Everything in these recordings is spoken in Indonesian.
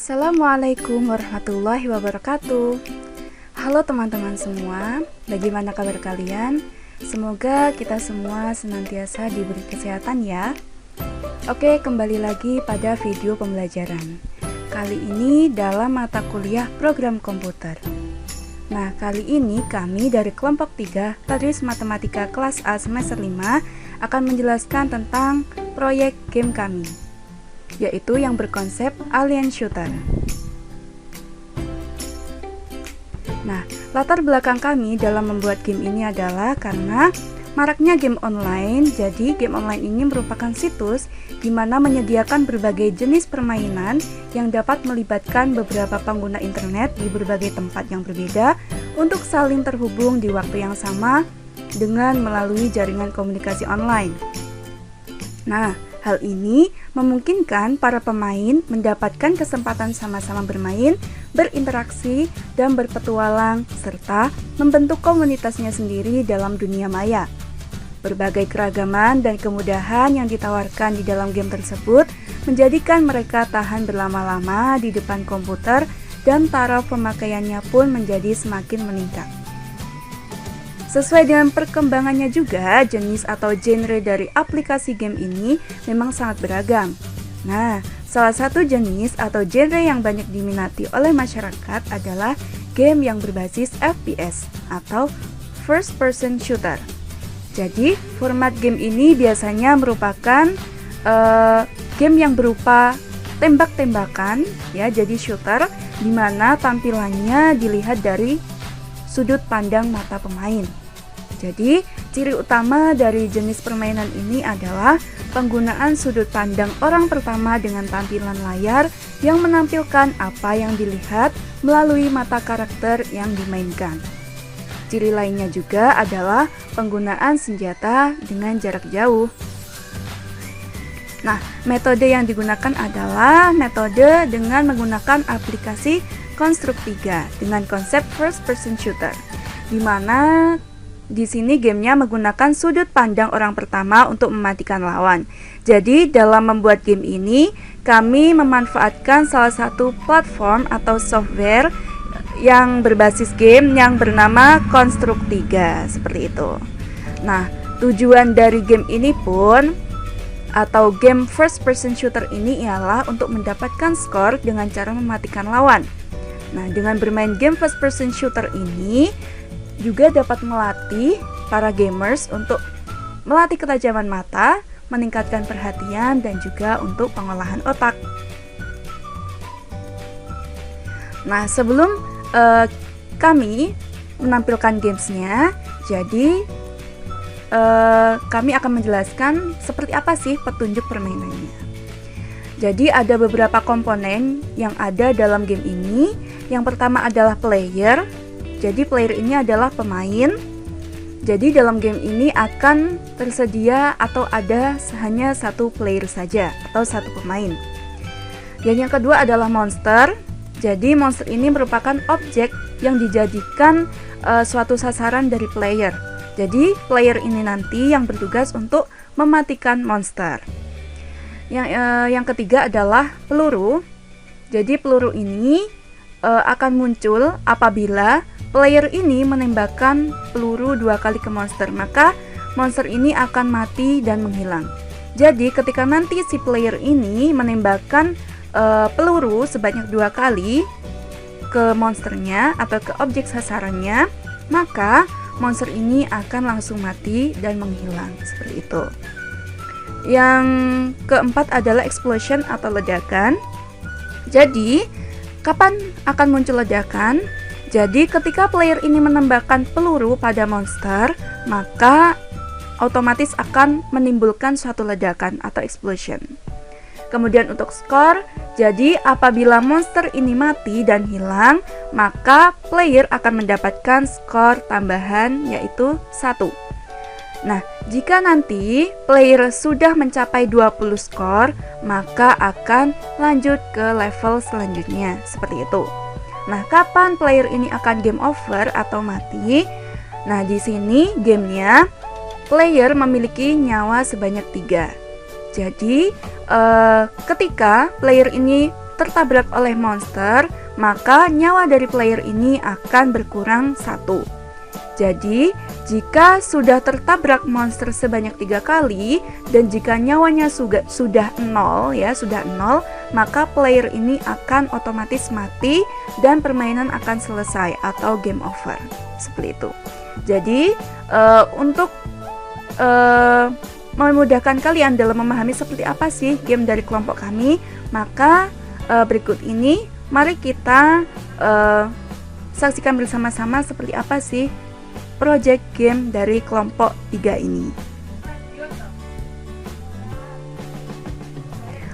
Assalamualaikum warahmatullahi wabarakatuh. Halo teman-teman semua, bagaimana kabar kalian? Semoga kita semua senantiasa diberi kesehatan ya. Oke, kembali lagi pada video pembelajaran. Kali ini dalam mata kuliah program komputer. Nah, kali ini kami dari kelompok 3 Tadris Matematika kelas A semester 5 akan menjelaskan tentang proyek game kami, yaitu yang berkonsep Alien Shooter. Nah, latar belakang kami dalam membuat game ini adalah karena maraknya game online. Jadi game online ini merupakan situs di mana menyediakan berbagai jenis permainan yang dapat melibatkan beberapa pengguna internet di berbagai tempat yang berbeda untuk saling terhubung di waktu yang sama dengan melalui jaringan komunikasi online. Nah, hal ini memungkinkan para pemain mendapatkan kesempatan sama-sama bermain, berinteraksi, dan berpetualang, serta membentuk komunitasnya sendiri dalam dunia maya. Berbagai keragaman dan kemudahan yang ditawarkan di dalam game tersebut menjadikan mereka tahan berlama-lama di depan komputer dan taraf pemakaiannya pun menjadi semakin meningkat. Sesuai dengan perkembangannya juga, jenis atau genre dari aplikasi game ini memang sangat beragam. Nah, salah satu jenis atau genre yang banyak diminati oleh masyarakat adalah game yang berbasis FPS atau First Person Shooter. Jadi, format game ini biasanya merupakan game yang berupa tembak-tembakan, ya, jadi shooter, di mana tampilannya dilihat dari sudut pandang mata pemain. Jadi, ciri utama dari jenis permainan ini adalah penggunaan sudut pandang orang pertama dengan tampilan layar yang menampilkan apa yang dilihat melalui mata karakter yang dimainkan. Ciri lainnya juga adalah penggunaan senjata dengan jarak jauh. Nah, metode yang digunakan adalah metode dengan menggunakan aplikasi Construct 3 dengan konsep First Person Shooter, di mana di sini gamenya menggunakan sudut pandang orang pertama untuk mematikan lawan. Jadi dalam membuat game ini, kami memanfaatkan salah satu platform atau software yang berbasis game yang bernama Construct 3, seperti itu. Nah, tujuan dari game ini pun atau game first person shooter ini ialah untuk mendapatkan skor dengan cara mematikan lawan. Nah, dengan bermain game first person shooter ini juga dapat melatih para gamers untuk melatih ketajaman mata, meningkatkan perhatian, dan juga untuk pengolahan otak. Nah, sebelum kami menampilkan gamesnya, jadi kami akan menjelaskan seperti apa sih petunjuk permainannya. Jadi ada beberapa komponen yang ada dalam game ini. Yang pertama adalah player. Jadi player ini adalah pemain. Jadi dalam game ini akan tersedia atau ada hanya satu player saja atau satu pemain. Dan yang kedua adalah monster. Jadi monster ini merupakan objek yang dijadikan suatu sasaran dari player. Jadi player ini nanti yang bertugas untuk mematikan monster. Yang ketiga adalah peluru. Jadi peluru ini akan muncul apabila player ini menembakkan peluru 2 kali ke monster, maka monster ini akan mati dan menghilang. Jadi ketika nanti si player ini menembakkan peluru sebanyak 2 kali ke monsternya atau ke objek sasarannya, maka monster ini akan langsung mati dan menghilang, seperti itu. Yang keempat adalah explosion atau ledakan. Jadi kapan akan muncul ledakan? Jadi ketika player ini menembakkan peluru pada monster, maka otomatis akan menimbulkan suatu ledakan atau explosion. Kemudian untuk skor, jadi apabila monster ini mati dan hilang, maka player akan mendapatkan skor tambahan yaitu 1. Nah, jika nanti player sudah mencapai 20 skor, maka akan lanjut ke level selanjutnya, seperti itu. Nah, kapan player ini akan game over atau mati? Nah, di sini gamenya player memiliki nyawa sebanyak 3. Jadi ketika player ini tertabrak oleh monster, maka nyawa dari player ini akan berkurang 1. Jadi, jika sudah tertabrak monster sebanyak 3 kali dan jika nyawanya sudah 0 ya, sudah 0, maka player ini akan otomatis mati dan permainan akan selesai atau game over. Seperti itu. Jadi, untuk memudahkan kalian dalam memahami seperti apa sih game dari kelompok kami, maka berikut ini mari kita saksikan bersama-sama seperti apa sih project game dari kelompok 3 ini.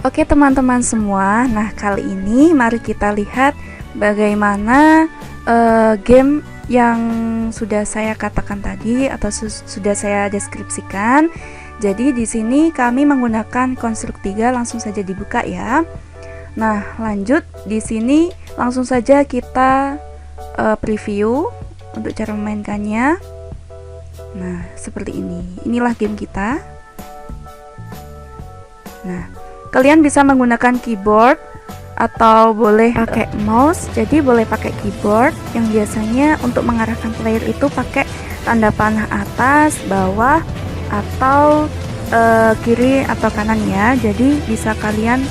Oke teman-teman semua, nah kali ini mari kita lihat bagaimana game yang sudah saya katakan tadi atau sudah saya deskripsikan. Jadi di sini kami menggunakan konstruk 3, langsung saja dibuka ya. Nah, lanjut di sini langsung saja kita preview untuk cara memainkannya. Nah, seperti ini. Inilah game kita. Nah, kalian bisa menggunakan keyboard atau boleh pakai mouse. Jadi boleh pakai keyboard yang biasanya untuk mengarahkan player itu pakai tanda panah atas, bawah, atau kiri atau kanan ya. Jadi bisa kalian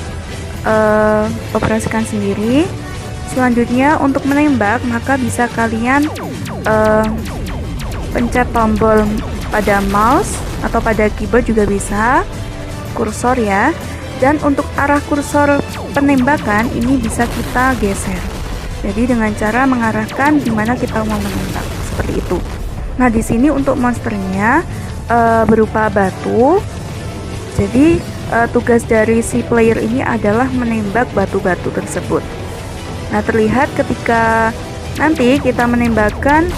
operasikan sendiri. Selanjutnya untuk menembak maka bisa kalian pencet tombol pada mouse atau pada keyboard juga bisa, kursor ya. Dan untuk arah kursor penembakan ini bisa kita geser. Jadi dengan cara mengarahkan dimana kita mau menembak, seperti itu. Nah di sini untuk monsternya berupa batu. Jadi tugas dari si player ini adalah menembak batu-batu tersebut. Nah terlihat ketika nanti kita menembakkan,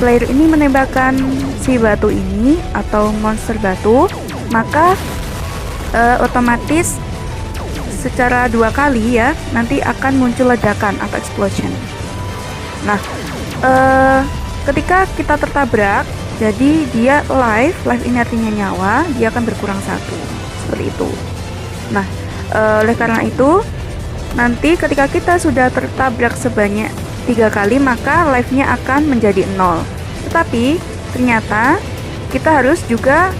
player ini menembakkan si batu ini atau monster batu, maka otomatis secara 2 kali ya nanti akan muncul ledakan atau explosion. Nah ketika kita tertabrak, jadi dia live ini artinya nyawa, dia akan berkurang 1, seperti itu. Nah oleh karena itu nanti ketika kita sudah tertabrak sebanyak 3 kali maka live-nya akan menjadi 0. Tetapi ternyata kita harus juga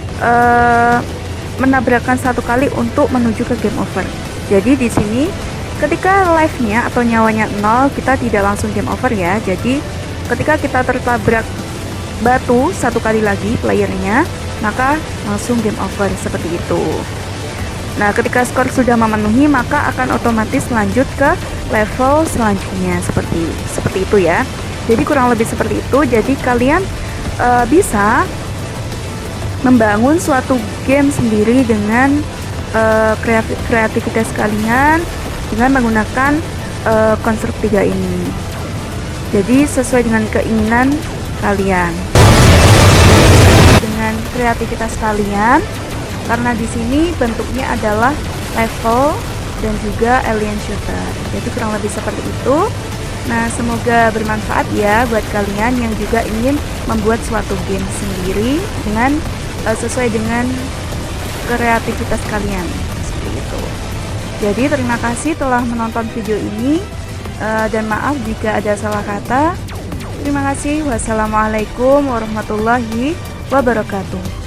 menabrakkan 1 kali untuk menuju ke game over. Jadi di sini ketika live-nya atau nyawanya 0, kita tidak langsung game over ya. Jadi ketika kita tertabrak batu 1 kali lagi playernya, maka langsung game over seperti itu. Nah ketika skor sudah memenuhi maka akan otomatis lanjut ke level selanjutnya, seperti itu ya. Jadi kurang lebih seperti itu. Jadi kalian bisa membangun suatu game sendiri dengan kreativitas kalian dengan menggunakan konstruk 3 ini. Jadi sesuai dengan keinginan kalian, dengan kreativitas kalian, karena di sini bentuknya adalah level dan juga alien shooter. Jadi kurang lebih seperti itu. Nah, semoga bermanfaat ya buat kalian yang juga ingin membuat suatu game sendiri dengan sesuai dengan kreativitas kalian, seperti itu. Jadi terima kasih telah menonton video ini, dan maaf jika ada salah kata. Terima kasih. Wassalamualaikum warahmatullahi wabarakatuh.